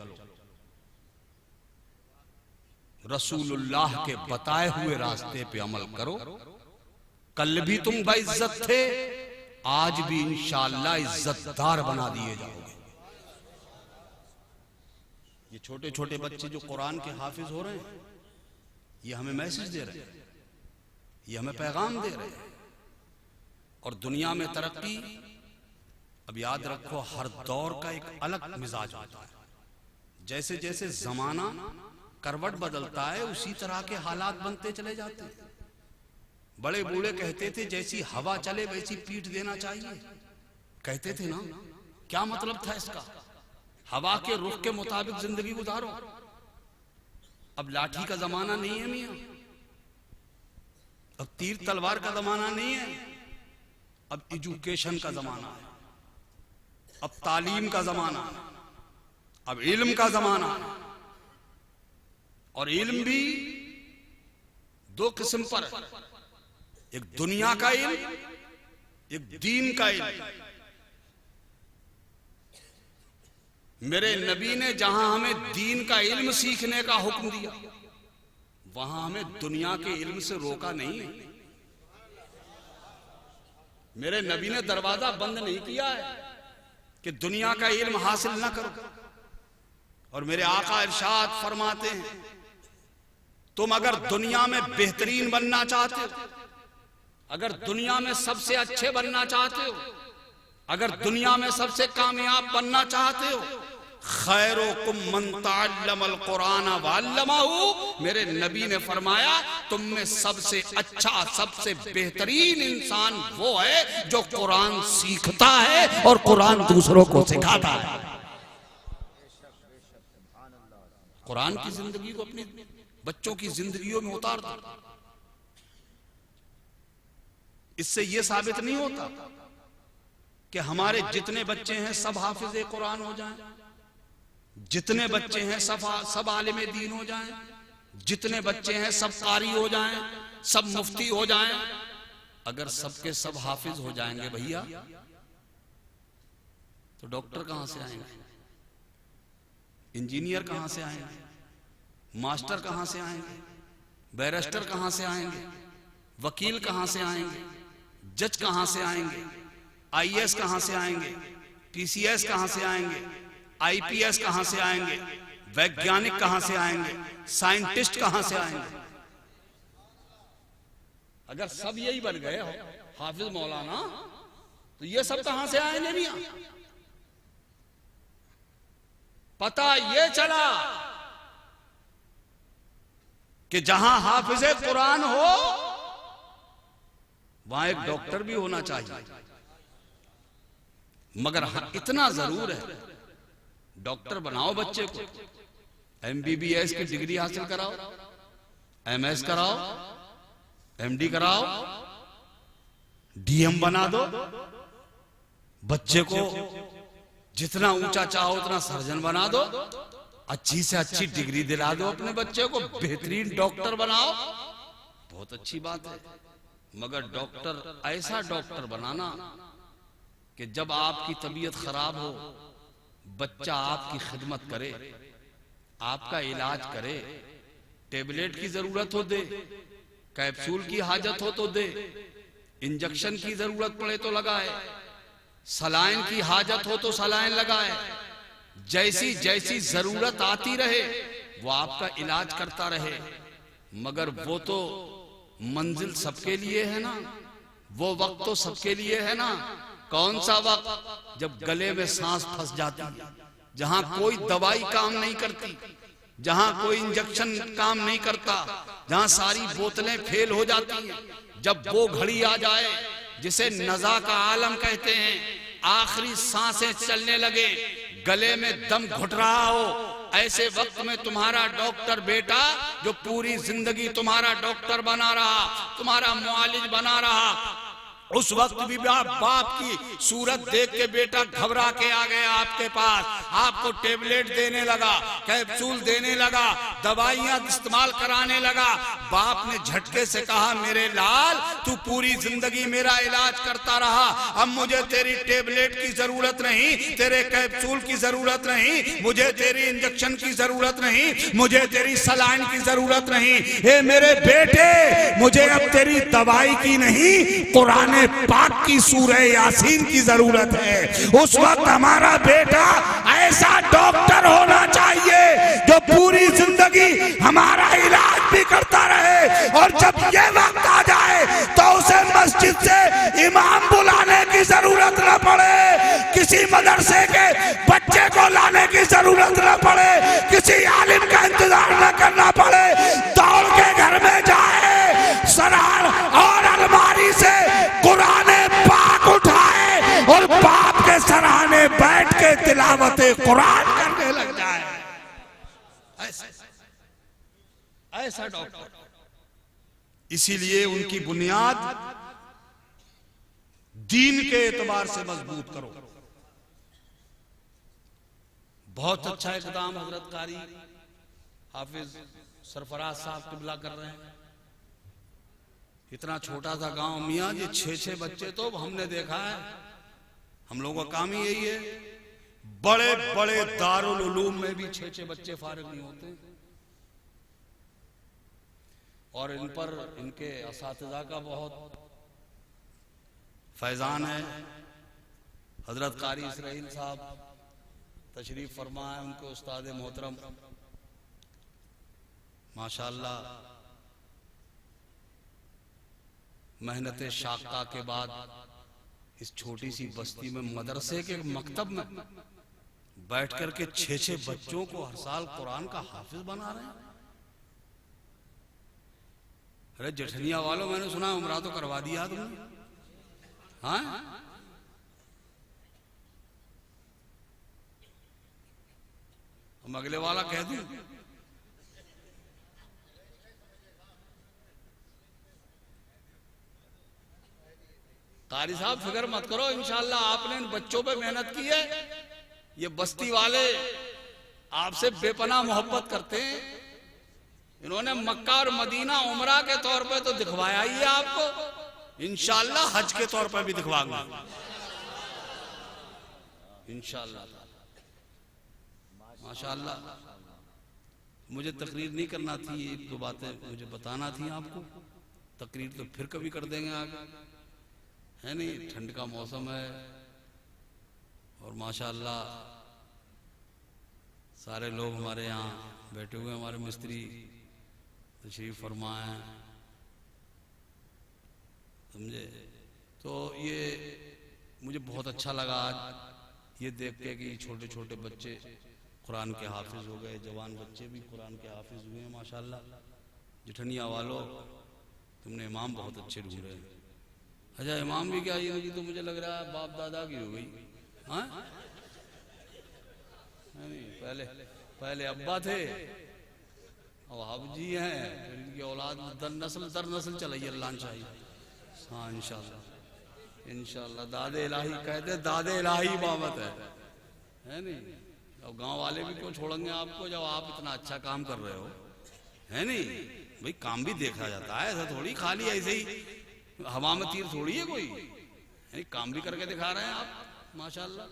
रसूलुल्लाह के बताए हुए रास्ते पे अमल करो। कल भी तुम बाइज्जत थे, आज भी इंशाअल्लाह इज्जतदार बना दिए जाओगे। ये छोटे छोटे बच्चे जो कुरान के हाफिज हो रहे हैं, ये हमें मैसेज दे रहे हैं, ये हमें पैगाम दे रहे हैं। और दुनिया में तरक्की, अब याद रखो, हर दौर का एक अलग मिजाज होता है। जैसे जैसे जमाना करवट बदलता है, उसी तरह के हालात बनते चले जाते हैं। बड़े बूढ़े कहते थे जैसी हवा चले वैसी पीठ देना चाहिए, कहते थे ना। क्या मतलब था इसका? हवा के रुख के मुताबिक जिंदगी गुजारो। अब लाठी का जमाना नहीं है मियां, अब तीर तलवार का जमाना नहीं है, अब एजुकेशन का जमाना है, अब तालीम का जमाना है, अब इल्म का जमाना है। और इल्म भी दो किस्म पर है, एक दुनिया का इल्म, एक दीन का इल्म। मेरे नबी ने जहां हमें दीन का इल्म सीखने का हुक्म दिया, वहां हमें दुनिया के इल्म से रोका नहीं है। मेरे नबी ने दरवाजा बंद नहीं किया है कि दुनिया का इल्म हासिल ना करो। और मेरे आका इरशाद फरमाते हैं, तुम अगर दुनिया में बेहतरीन बनना चाहते हो, अगर दुनिया में सबसे अच्छे बनना चाहते हो, अगर दुनिया में सबसे कामयाब बनना चाहते हो, खैरुकुम मन तअल्लमल कुरान व अल्लमहु। मेरे नबी ने फरमाया, तुम में सबसे अच्छा, सबसे बेहतरीन इंसान वो है जो कुरान सीखता है और कुरान दूसरों को सिखाता है। कुरान की जिंदगी को अपनी बच्चों की जिंदगियों में उतार दो। इससे यह साबित नहीं होता कि हमारे जितने बच्चे हैं सब हाफिज कुरान हो जाएं, जितने बच्चे हैं सब आलिम दीन हो जाएं, जितने बच्चे हैं सब कारी हो जाएं, सब मुफ्ती हो जाएं। अगर सबके सब हाफिज हो जाएंगे भैया, तो डॉक्टर कहां से आएंगे, इंजीनियर कहां से आएंगे, मास्टर कहां से आएंगे, बैरिस्टर कहां से आएंगे, वकील कहां से आएंगे, जज कहां से आएंगे, आईएएस कहां से आएंगे, पीसीएस कहां से आएंगे, आईपीएस कहां से आएंगे, वैज्ञानिक कहां से आएंगे, साइंटिस्ट कहां से आएंगे? अगर सब यही बन गए हाफिज मौलाना, तो ये सब कहां से आएंगे मियां? पता ये चला कि जहां हाफिज कुरान हो वहां एक डॉक्टर भी होना चाहिए, मगर हाँ इतना जरूर है, डॉक्टर बनाओ बच्चे को, MBBS की डिग्री हासिल कराओ, MS कराओ, MD कराओ, DM बना दो, बच्चे को जितना ऊंचा चाहो उतना सर्जन बना दो, अच्छी से अच्छी डिग्री दिला दो अपने बच्चे को, बेहतरीन डॉक्टर बनाओ, बहुत अच्छी बात है। मगर डॉक्टर ऐसा डॉक्टर बनाना कि जब आपकी तबीयत खराब हो बच्चा आपकी खिदमत करे, आपका इलाज करे, टेबलेट की जरूरत हो दे, कैप्सूल की हाजत हो तो दे, इंजेक्शन की जरूरत पड़े तो लगाए, सलाइन की हाजत हो तो सलाइन लगाए, जैसी जैसी जरूरत आती रहे वो आपका इलाज करता रहे। मगर वो तो मंजिल सबके लिए है ना, वो वक्त तो सबके लिए है ना। कौन सा वक्त? जब गले में सांस फंस जाती है, जहां कोई दवाई काम नहीं करती, जहां कोई इंजेक्शन काम नहीं करता, जहां सारी बोतलें फेल हो जाती हैं, जब वो घड़ी आ जाए जिसे नज़ा का आलम कहते हैं, आखिरी सांसें चलने लगे, गले में दम घुट रहा हो, ऐसे वक्त में तुम्हारा डॉक्टर बेटा जो पूरी जिंदगी तुम्हारा डॉक्टर बना रहा, तुम्हारा मुआलिज बना रहा, उस वक्त भी आप बाप की सूरत देख के बेटा घबरा के आ गया आपके पास, आपको टेबलेट देने लगा, कैप्सूल देने लगा, दवाइयां इस्तेमाल कराने लगा। बाप ने झटके से कहा, मेरे लाल तू पूरी जिंदगी मेरा इलाज करता रहा, अब मुझे तेरी टेबलेट की जरूरत नहीं, तेरे कैप्सूल की जरूरत नहीं, मुझे तेरी इंजेक्शन की जरूरत नहीं, मुझे तेरी सलाइन की जरूरत नहीं। हे मेरे बेटे, मुझे अब तेरी दवाई की नहीं, कुरान पाक की सूरह यासीन की जरूरत है। उस वक्त हमारा बेटा ऐसा डॉक्टर होना चाहिए जो पूरी जिंदगी हमारा इलाज भी करता रहे, और जब ये वक्त आ जाए तो उसे मस्जिद से इमाम बुलाने की जरूरत न पड़े, किसी मदरसे के बच्चे को लाने की जरूरत न पड़े, किसी आलिम का इंतजार न करना पड़े, दौड़ के घर में जाए, सरार और अलमारी से कुरान पाक उठाए और बाप के सराहने बैठ के तिलावत कुरान करने लग जाए। ऐसा डॉक्टर। इसीलिए उनकी बुनियाद दीन के एतबार से मजबूत करो। बहुत अच्छा इक़दाम हजरत कारी हाफिज सरफराज साहब क़िबला कर रहे हैं। इतना छोटा सा गांव मियाँ जी, 6-6 बच्चे तो हमने देखा है, हम लोगों का काम ही यही है। बड़े बड़े दारुल उलूम में भी 6-6 बच्चे फारिग नहीं होते, और इन पर इनके असातिज़ा का बहुत फैजान है। हजरत कारी इसराइल साहब तशरीफ फरमा है, उनके उस्ताद मोहतरम माशाअल्लाह मेहनत शाक़ा के बाद इस छोटी सी बस्ती में मदरसे के मकतब में बैठ करके 6-6 बच्चों को हर साल कुरान का हाफिज बना रहे हैं। अरे जठनिया वालों, मैंने सुना उम्रा तो करवा दिया तुमने, हाँ? हम अगले वाला कह दूं, कारी साहब फिक्र मत करो, इंशाअल्लाह आपने इन बच्चों पे मेहनत की है, ये बस्ती वाले आपसे बेपनाह मोहब्बत करते हैं। इन्होंने मक्का और मदीना उमरा के तौर पे तो दिखवाया ही है आपको, इंशाअल्लाह हज के तौर पे भी दिखवाऊंगा इंशाअल्लाह। माशाअल्लाह, मुझे तकरीर नहीं करना थी, 1-2 बातें मुझे बताना थी आपको, तकरीर तो फिर कभी कर देंगे आगे, है नहीं? ठंड का मौसम है और माशाअल्लाह सारे लोग हमारे यहाँ बैठे हुए, हमारे मिस्त्री तशरीफ फरमा है, समझे? तो ये मुझे बहुत अच्छा लगा आज ये देख के कि छोटे छोटे बच्चे कुरान के हाफिज हो गए, जवान बच्चे भी कुरान के हाफिज हुए हैं माशाअल्लाह। जठनिया वालों, तुमने इमाम बहुत अच्छे ढूंढे। अच्छा, इमाम भी क्या, ये तो मुझे लग रहा है बाप दादा की हो गई, हाँ? नहीं, पहले अब्बा थे और अब जी हैं, फिर इनकी औलाद दर नस्ल चलाई अल्लाह चाहिए। हाँ इंशाल्लाह दादे इलाही कहते, दादे इलाही बाबत है नहीं। अब गांव वाले भी क्यों छोड़ेंगे आपको जब आप इतना अच्छा काम कर रहे हो, है नहीं भाई। काम भी देखा जाता है, ऐसा थोड़ी खाली ऐसे ही हवा में तीर थोड़ी है कोई, काम भी करके दिखा रहे हैं आप माशाल्लाह।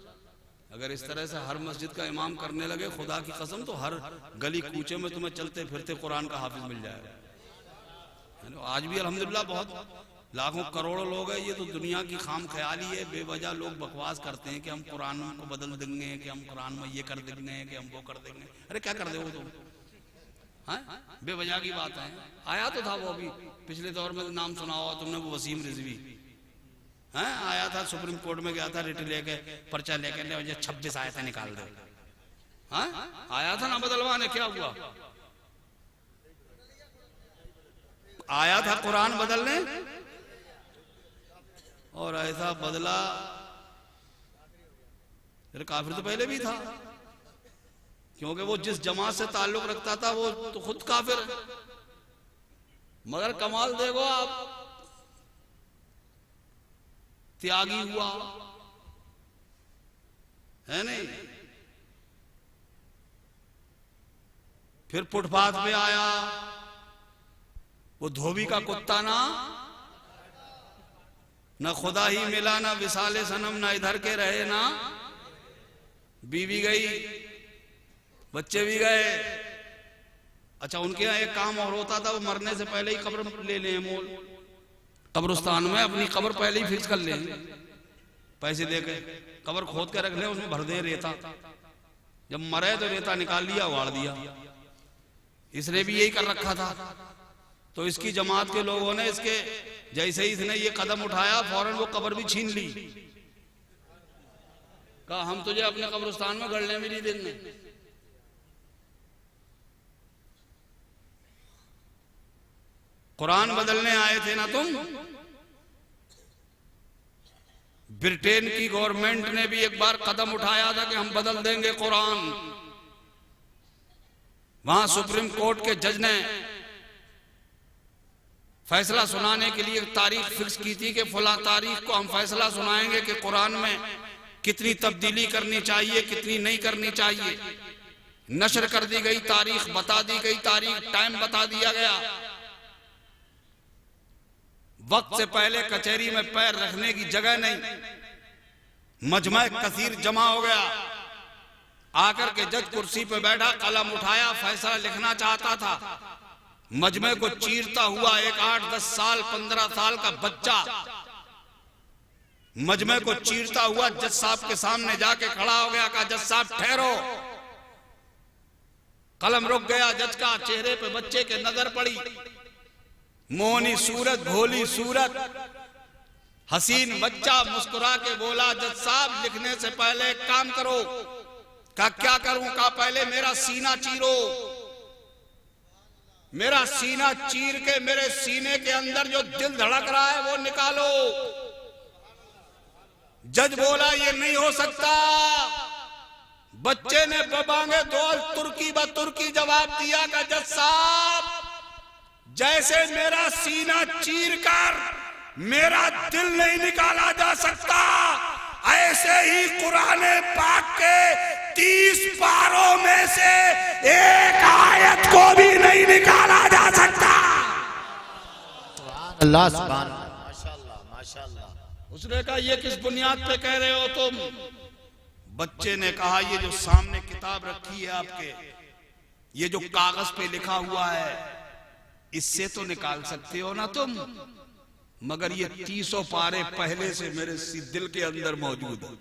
अगर इस तरह से हर मस्जिद का इमाम करने लगे खुदा की कसम, तो हर गली कूचे में तुम्हें चलते फिरते कुरान का हाफिज मिल जाएगा। आज भी अल्हम्दुलिल्लाह बहुत लाखों करोड़ों लोग हैं, ये तो दुनिया की खाम ख्याली है। बेवजह लोग बकवास करते हैं कि हम कुरान को बदल देंगे, कि हम कुरान में ये कर देंगे, कि हम वो कर देंगे। अरे क्या कर दे वो तुम, हाँ बेवजह की बात है। आया तो था वो अभी पिछले दौर में, नाम सुना हुआ तुमने, वो वसीम रिजवी हाँ आया था, सुप्रीम कोर्ट में गया था, रिट लेके पर्चा लेके 26 आयतें निकाल दो। हाँ आया था ना बदलवाने, क्या हुआ? आया था कुरान बदलने और ऐसा बदला। फिर काफिर तो पहले भी था, क्योंकि वो जिस जमात से ताल्लुक रखता था वो तो खुद काफिर है। मगर कमाल देखो आप, त्यागी हुआ है नहीं। फिर फुटपाथ पे आया, वो धोबी का कुत्ता ना खुदा ही मिला, ना विसाले सनम, ना इधर के रहे, ना बीवी गई, बच्चे भी गए। अच्छा उनके यहाँ एक काम और होता था, वो मरने से पहले ही कब्र ले लें मोल, कब्रिस्तान में अपनी कब्र पहले ही फिक्स कर लें, पैसे देके कब्र खोद के रख लें, उसमें भर दें रेता। जब मरे तो रेता निकाल लिया, वाड़ दिया। इसने भी यही कर रखा था। तो इसकी जमात के लोगों ने इसके जैसे ही इसने ये कदम उठाया, फौरन वो कब्र भी छीन ली। कहा हम तुझे अपने कब्रिस्तान में गड़ने भी नहीं देंगे। कुरान बदलने आए थे ना तुम। ब्रिटेन की गवर्नमेंट ने भी एक बार कदम उठाया था कि हम बदल देंगे कुरान। वहां सुप्रीम कोर्ट के जज ने फैसला सुनाने के लिए तारीख फिक्स की थी कि फला तारीख को हम फैसला सुनाएंगे कि कुरान में कितनी तब्दीली करनी चाहिए, कितनी नहीं करनी चाहिए। नशर कर दी गई तारीख, बता दी गई तारीख, टाइम बता दिया गया। वक्त से पहले कचहरी में पैर रखने की जगह नहीं, मजमा कसीर जमा हो गया। आकर के जज कुर्सी पे बैठा, कलम उठाया, फैसला लिखना चाहता था। मजमे को चीरता हुआ एक 8-10 साल 15 साल का बच्चा मजमे को चीरता हुआ जज साहब के सामने जाके खड़ा हो गया। कहा जज साहब ठहरो। कलम रुक गया। जज का चेहरे पे बच्चे के नजर पड़ी, मोहनी सूरत, भोली सूरत, हसीन बच्चा मुस्कुरा के बोला जज साहब लिखने से पहले एक काम करो। कहा क्या करूं? कहा पहले मेरा सीना चीरो। मेरा सीना चीर के मेरे सीने के अंदर जो दिल धड़क रहा है वो निकालो। जज बोला ये नहीं हो सकता। बच्चे ने बबांगे दौल तुर्की ब तुर्की जवाब दिया का जज साहब जैसे मेरा सीना चीर कर मेरा दिल नहीं निकाला जा सकता, ऐसे ही कुरान पाक के 30 पारों में से एक आयत को भी नहीं निकाला जा सकता। अल्लाह सुभान माशाअल्लाह माशाअल्लाह। उसने कहा ये किस बुनियाद पे कह रहे हो तुम? बच्चे ने कहा ये जो सामने किताब रखी है आपके, ये जो कागज पे लिखा हुआ है, इससे तो निकाल सकते हो ना तुम, मगर ये 300 पारे पहले से मेरे दिल के अंदर मौजूद है।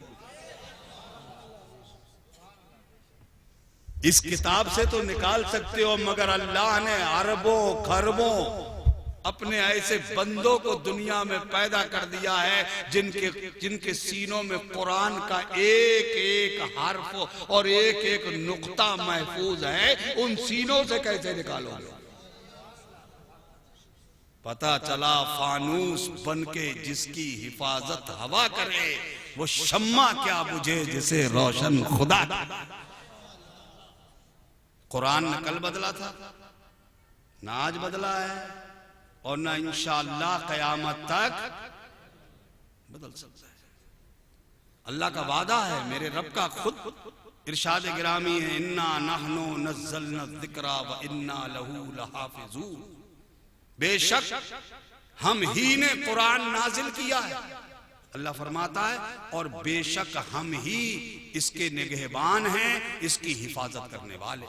इस किताब से तो निकाल सकते हो, मगर अल्लाह ने अरबों खरबों अपने ऐसे बंदों को दुनिया में पैदा कर दिया है जिनके सीनों में कुरान का एक एक हर्फ और एक एक नुक्ता महफूज है। उन सीनों से कैसे निकालो? पता चला फानूस बनके जिसकी हिफाजत हवा करे, वो शम्मा क्या बुझे जिसे रोशन खुदा। कुरान न कल बदला था, ना आज बदला है, और ना इंशाअल्लाह क़यामत तक बदल सकता है। अल्लाह का वादा है, मेरे रब का खुद इरशाद गिरामी है, इन्ना नहनु नज़्ज़लना ज़िक्रा व इन्ना लहू लहाफ़िज़ून। बेशक हम ही ने कुरान नाजिल किया है, अल्लाह फरमाता है, और बेशक हम ही इसके निगहबान हैं, इसकी हिफाजत करने वाले।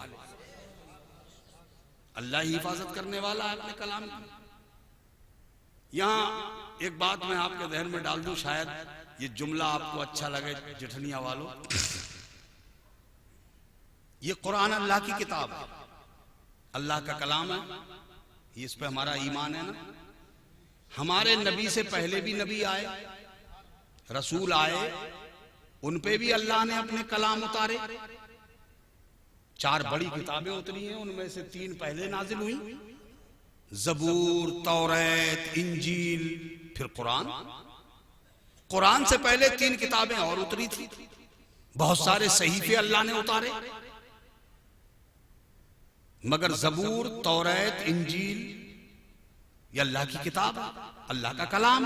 अल्लाह ही हिफाजत करने वाला है अपने कलाम की। यहां एक बात मैं आपके ज़हन में डाल दूं, शायद ये जुमला आपको अच्छा लगे जिठनिया वालों। ये कुरान अल्लाह की किताब है, अल्लाह का कलाम है, ये इस पे हमारा ईमान है ना। हमारे नबी से पहले भी नबी आए, रसूल आए, उन पे भी अल्लाह ने अपने कलाम उतारे। 4 बड़ी किताबें उतरी हैं, उनमें से 3 पहले नाजिल हुई, ज़बूर, तौरात, इंजील, फिर कुरान। कुरान से पहले 3 किताबें और उतरी थी, बहुत सारे सहीफे अल्लाह ने उतारे, मगर ज़बूर, तौरात, इंजील ये अल्लाह की किताब, अल्लाह का कलाम,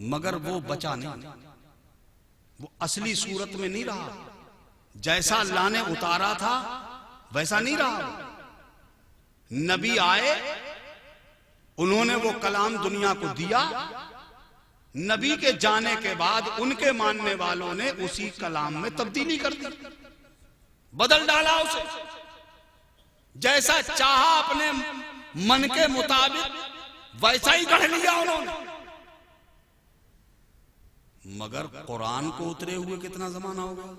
मगर वो बचा नहीं, वो असली सूरत में नहीं रहा। जैसा अल्लाह ने उतारा था वैसा नहीं रहा। नबी आए, उन्होंने वो कलाम दुनिया को दिया, नबी के जाने के बाद उनके मानने वालों ने उसी कलाम में तब्दीली कर दी, बदल डाला उसे, जैसा चाहा अपने मन के मुताबिक वैसा ही गढ़ लिया उन्होंने। मगर कुरान को उतरे हुए कितना जमाना हो गया।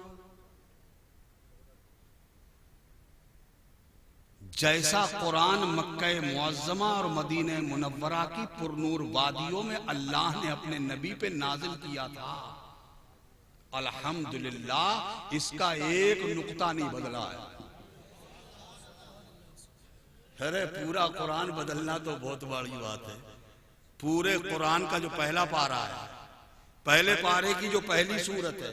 जैसा कुरान मक्का मुअज्जमा और मदीने मुनव्वरा की पुरनूर वादियों में अल्लाह ने अपने नबी पे नाजिल किया था, अल्हम्दुलिल्लाह इसका एक नुक्ता नहीं बदला है। अरे पूरा कुरान बदलना तो बहुत बड़ी बात है। पूरे कुरान का जो पहला पारा है, पहले पारे की जो पहली सूरत है,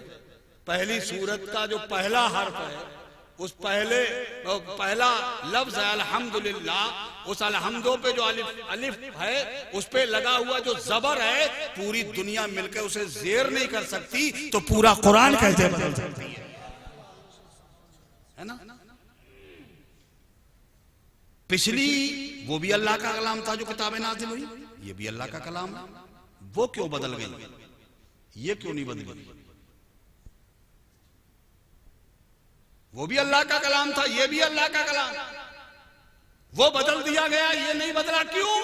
पहली सूरत का जो पहला हर्फ है, उस पहला लफ्ज है अल्हम्दुलिल्लाह, उस अल्हम्दो पे जो अलिफ है, उस पे लगा हुआ जो जबर है, पूरी दुनिया मिलकर उसे जेर नहीं कर सकती, तो पूरा कुरान कैसे बदल सकती है ना। पिछली वो भी अल्लाह का कलाम था जो किताबें नाज़िल हुई, ये भी अल्लाह का कलाम है, वो क्यों बदल गई, ये क्यों नहीं बदली। वो भी अल्लाह का कलाम था, ये भी अल्लाह का कलाम, वो बदल दिया गया, ये नहीं बदला, क्यों।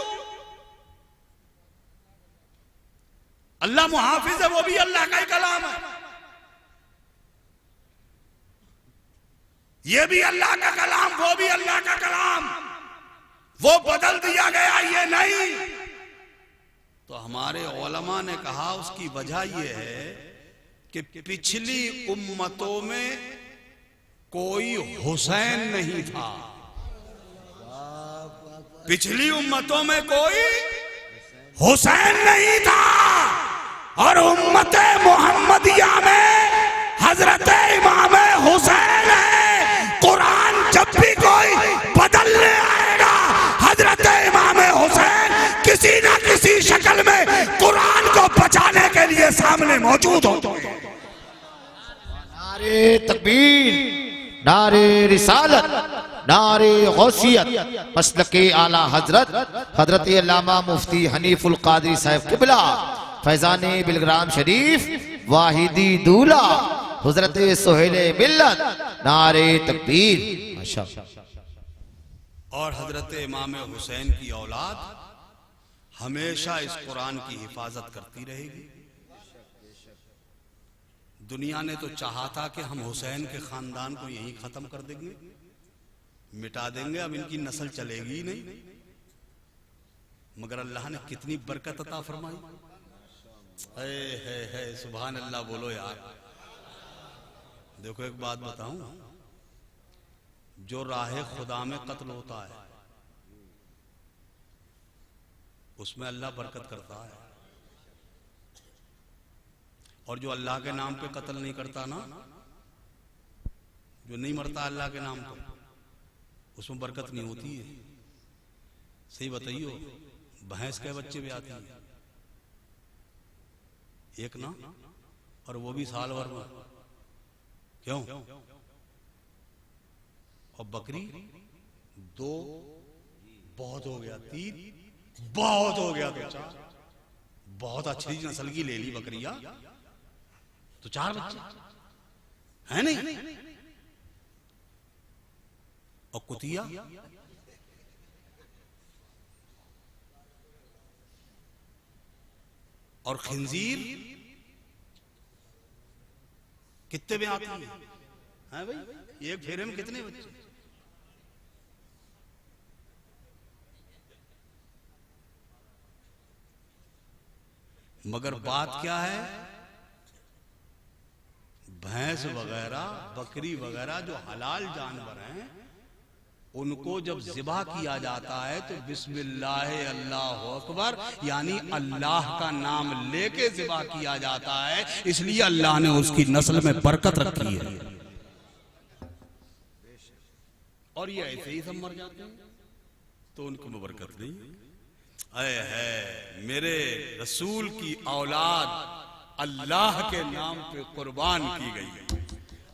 अल्लाह मुहाफिज है, वो भी अल्लाह का ही कलाम है, ये भी अल्लाह का कलाम, वो भी अल्लाह का कलाम, वो बदल दिया गया, ये नहीं। तो हमारे उलमा ने कहा उसकी वजह यह है कि पिछली उम्मतों में कोई हुसैन नहीं था, पिछली उम्मतों में कोई हुसैन नहीं था, और उम्मत मोहम्मदिया में हजरत इमाम हुसैन है। कुरान जब भी कोई बदलने आएगा, हजरत इमाम हुसैन किसी ना किसी शक्ल में कुरान को बचाने के लिए सामने मौजूद हो। नारे तकबीर, नारे रिसालत, नारे गौसियत, मसलके आला हजरत हजरत अल्लामा मुफ्ती हनीफुल कादरी साहब किबला फैजाने बिलग्राम शरीफ वाहिदी दूल्हा हजरत सोहेले मिल्लत, नारे तकबीर। और हजरत इमाम हुसैन की औलाद हमेशा इस कुरान की हिफाजत करती रहेगी। दुनिया ने तो चाहा था कि हम हुसैन के खानदान को यहीं खत्म कर देंगे, मिटा देंगे, अब इनकी नस्ल चलेगी ही नहीं, मगर अल्लाह ने कितनी बरकत अता फरमाई। है सुभान अल्लाह बोलो यार। देखो एक बात बताऊं, जो राह खुदा में कत्ल होता है उसमें अल्लाह बरकत करता है, और जो अल्लाह के नाम पे कत्ल नहीं करता ना, जो नहीं मरता अल्लाह के नाम पे, उसमें बरकत नहीं होती है। सही बताइयो, भैंस के बच्चे भी आते हैं एक ना, और वो भी साल भर में, क्यों? और बकरी 2 बहुत हो गया, 3 बहुत हो गया, तो 4, बहुत अच्छी नस्ल की ले ली बकरिया तो 4 बच्चे है नहीं। और कुतिया और खिंजीर कितने में आती है भाई? एक फेरे में कितने बच्चे? मगर बात क्या है, भैंस वगैरह बकरी वगैरह जो हलाल जानवर हैं, उनको जब ज़िबा किया जाता है तो बिस्मिल्लाह अल्लाह अकबर यानी अल्लाह का नाम लेके ज़िबा किया जाता है, इसलिए अल्लाह ने उसकी नस्ल में बरकत रखी है। और ये ऐसे ही सब मर जाते हैं तो उनको में बरकत नहीं। अरे है मेरे रसूल की औलाद अल्लाह के नाम पे कुर्बान की गई,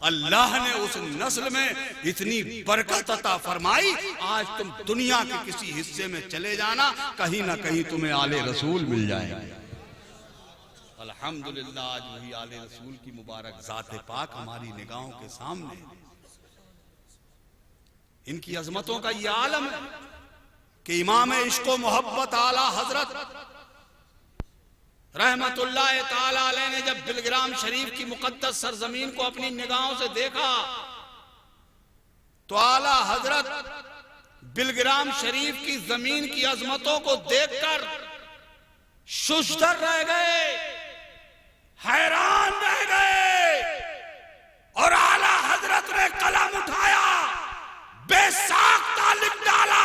अल्लाह ने उस नस्ल में इतनी बरकत अता फरमाई। आज तुम दुनिया के किसी हिस्से में चले जाना, कहीं ना कहीं तुम्हें आले रसूल मिल जाएंगे। अल्हम्दुलिल्लाह आज वही आले रसूल की मुबारक ज़ात पाक हमारी निगाहों के सामने, इनकी अजमतों का ये आलम है कि इमाम इश्क़ व मोहब्बत आला हजरत रहमतुल्लाह ताला अलैह ने जब बिलग्राम शरीफ की मुकद्दस सरजमीन को अपनी निगाहों से देखा तो आला हजरत बिलग्राम शरीफ की जमीन की अजमतों को देखकर शुशदर रह गए, हैरान रह गए। और आला हजरत ने कलम उठाया, बेसाख्ता लिख डाला,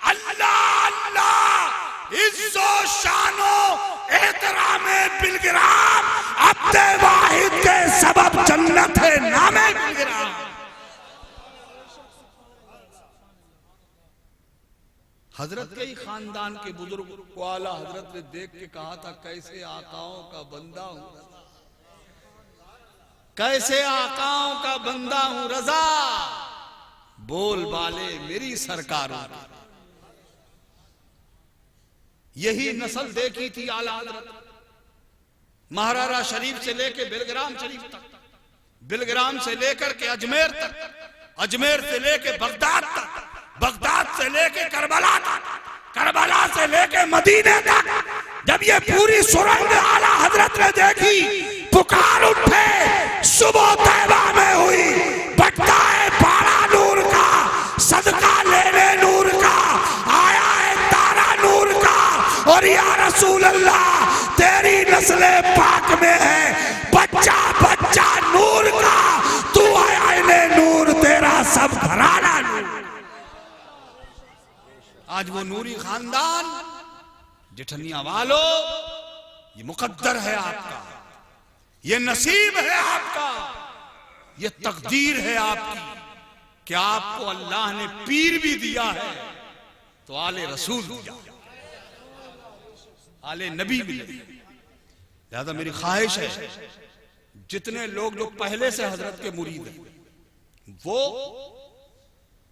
अल्लाह अल्लाह इज्जो शानो एहतरामे बिलग्राम अब्दे वाहिद के सबब जन्नत है नामे बिलग्राम। हजरत के ही खानदान के बुजुर्ग को आला हजरत ने देख के कहा था, कैसे आकाओं का बंदा हूं, कैसे आकाओं का बंदा हूं रजा, बोल बाले मेरी सरकारों। यही नस्ल देखी थी आला हजरत महारारा शरीफ से लेके बिलग्राम शरीफ तक, बिलग्राम से लेकर के अजमेर तक, अजमेर से लेके बगदाद तक, बगदाद से लेके करबला तक, करबला से लेके मदीने तक। जब ये पूरी सुरंग आला हजरत ने देखी, पुकार उठे, सुबह तैबा में हुई, बटता है पारा नूर का, सदका लेने नूर का, आया है तारा नूर का। और या रसूल अल्लाह तेरी नस्ले पाक में है बच्चा बच्चा नूर का, तू आया ने नूर तेरा सब घराना नूर। आज वो नूरी खानदान जिठनिया वालों, ये मुकद्दर है आपका, ये नसीब है आपका, ये तकदीर है आपकी कि आपको अल्लाह ने पीर भी दिया है तो आले रसूल दिया, आले नबी भी दिया। लिहाजा मेरी ख्वाहिश है जितने लोग पहले से हजरत के मुरीद हैं वो,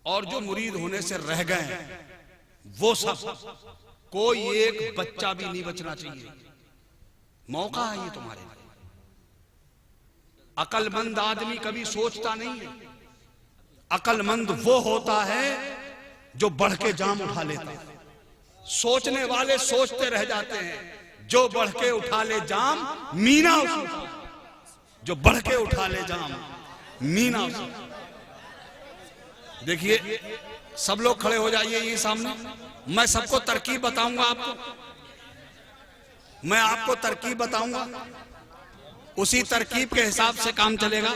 और जो मुरीद होने से रह गए हैं वो सब, कोई एक बच्चा भी नहीं बचना चाहिए। मौका है ये तुम्हारे लिए। अक्लमंद आदमी कभी सोचता नहीं है, अक्लमंद वो होता है जो बढ़ के जाम उठा लेता है। सोचने वाले सोचते रह जाते हैं, जो बढ़ के उठा ले जाम मीना उसी, जो बढ़ के उठा ले जाम मीना उसी। देखिए सब लोग खड़े हो जाइए ये सामने, मैं सबको तरकीब बताऊंगा आपको, मैं आपको तरकीब बताऊंगा, उसी तरकीब के हिसाब से काम चलेगा।